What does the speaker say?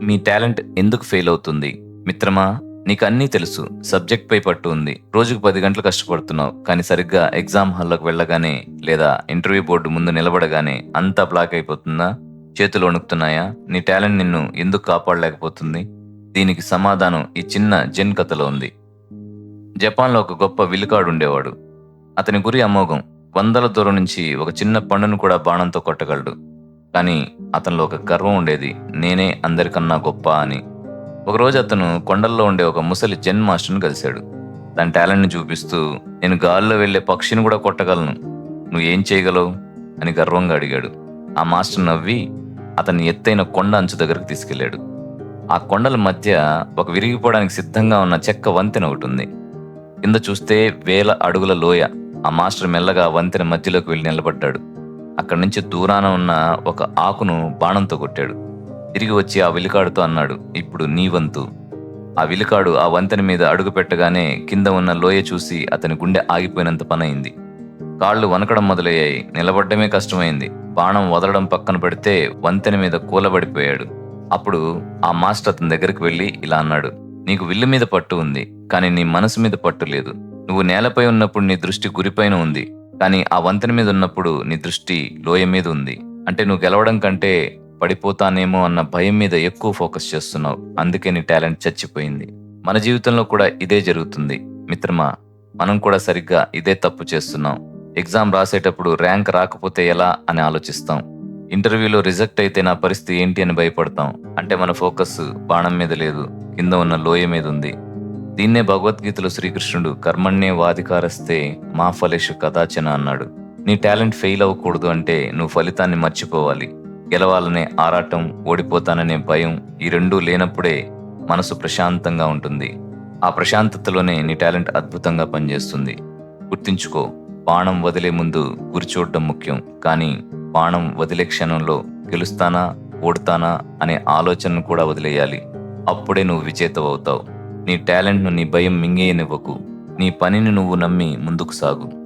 మీ talent ఎందుకు fail అవుతుంది? మిత్రమా, నీకు అన్నీ తెలుసు. సబ్జెక్ట్ పై పట్టు ఉంది. రోజుకు 10 గంటలు కష్టపడుతున్నావు. కానీ సరిగ్గా ఎగ్జామ్ హాల్‌లోకి వెళ్ళగానే లేదా ఇంటర్వ్యూ బోర్డు ముందు నిలబడగానే అంతా బ్లాక్ అయిపోతుందా? చేతులు వణుకుతున్నాయా? నీ టాలెంట్ నిన్ను ఎందుకు కాపాడలేకపోతుంది? దీనికి సమాధానం ఈ చిన్న జెన్ కథలో ఉంది. జపాన్‌లో ఒక గొప్ప విలుకాడు ఉండేవాడు. అతని గురి అమోఘం. వందల దూరం నుంచి ఒక చిన్న పండును కూడా బాణంతో కొట్టగలడు. కానీ అతనిలో ఒక గర్వం ఉండేది. నేనే అందరికన్నా గొప్ప అని. ఒకరోజు అతను కొండల్లో ఉండే ఒక ముసలి జెన్ మాస్టర్‌ని కలిశాడు. తన టాలెంట్‌ని చూపిస్తూ, "నేను గాలిలో వెళ్ళే పక్షిని కూడా కొట్టగలను. నువ్వేం చేయగలవు?" అని గర్వంగా అడిగాడు. ఆ మాస్టర్ నవ్వి అతన్ని ఎత్తైన కొండ అంచు దగ్గరకు తీసుకెళ్ళాడు. ఆ కొండల మధ్య ఒక విరిగిపోవడానికి సిద్ధంగా ఉన్న చెక్క వంతెన ఒకటుంది. కింద చూస్తే వేల అడుగుల లోయ. ఆ మాస్టర్ మెల్లగా ఆ వంతెన మధ్యలోకి వెళ్లి నిలబడ్డాడు. అక్కడి నుంచి దూరాన ఉన్న ఒక ఆకును బాణంతో కొట్టాడు. తిరిగి వచ్చి ఆ విలుకాడుతో అన్నాడు, "ఇప్పుడు నీ వంతు." ఆ విలుకాడు ఆ వంతెన మీద అడుగు పెట్టగానే కింద ఉన్న లోయ చూసి అతని గుండె ఆగిపోయినంత పనయింది. కాళ్ళు వణకడం మొదలయ్యాయి. నిలబడ్డమే కష్టమైంది. బాణం వదలడం పక్కన పెడితే వంతెన మీద కూలబడిపోయాడు. అప్పుడు ఆ మాస్టర్ అతని దగ్గరికి వెళ్లి ఇలా అన్నాడు, "నీకు విల్లు మీద పట్టు ఉంది. కానీ నీ మనసు మీద పట్టు లేదు. నువ్వు నేలపై ఉన్నప్పుడు నీ దృష్టి గురిపైన ఉంది. కానీ ఆ వంతెన మీద ఉన్నప్పుడు నీ దృష్టి లోయ మీద ఉంది. అంటే నువ్వు గెలవడం కంటే పడిపోతానేమో అన్న భయం మీద ఎక్కువ ఫోకస్ చేస్తున్నావు. అందుకే నీ టాలెంట్ చచ్చిపోయింది." మన జీవితంలో కూడా ఇదే జరుగుతుంది. మిత్రమా, మనం కూడా సరిగ్గా ఇదే తప్పు చేస్తున్నాం. ఎగ్జామ్ రాసేటప్పుడు ర్యాంక్ రాకపోతే ఎలా అని ఆలోచిస్తాం. ఇంటర్వ్యూలో రిజెక్ట్ అయితే నా పరిస్థితి ఏంటి అని భయపడతాం. అంటే మన ఫోకస్ బాణం మీద లేదు, కింద ఉన్న లోయ మీద ఉంది. దీన్నే భగవద్గీతలో శ్రీకృష్ణుడు కర్మణ్యేవాధికారస్తే మా ఫలేషు కదాచన అన్నాడు. నీ టాలెంట్ ఫెయిల్ అవ్వకూడదు అంటే నువ్వు ఫలితాన్ని మర్చిపోవాలి. గెలవాలనే ఆరాటం, ఓడిపోతాననే భయం ఈ రెండూ లేనప్పుడే మనసు ప్రశాంతంగా ఉంటుంది. ఆ ప్రశాంతతలోనే నీ టాలెంట్ అద్భుతంగా పనిచేస్తుంది. గుర్తుంచుకో, బాణం వదిలే ముందు గురి చూడడం ముఖ్యం. కానీ బాణం వదిలే క్షణంలో గెలుస్తానా, ఓడుతానా అనే ఆలోచనను కూడా వదిలేయాలి. అప్పుడే నువ్వు విజేతవవుతావు. నీ టాలెంట్‌ను నీ భయం మింగేయనివ్వకు. నీ పనిని నువ్వు నమ్మి ముందుకు సాగు.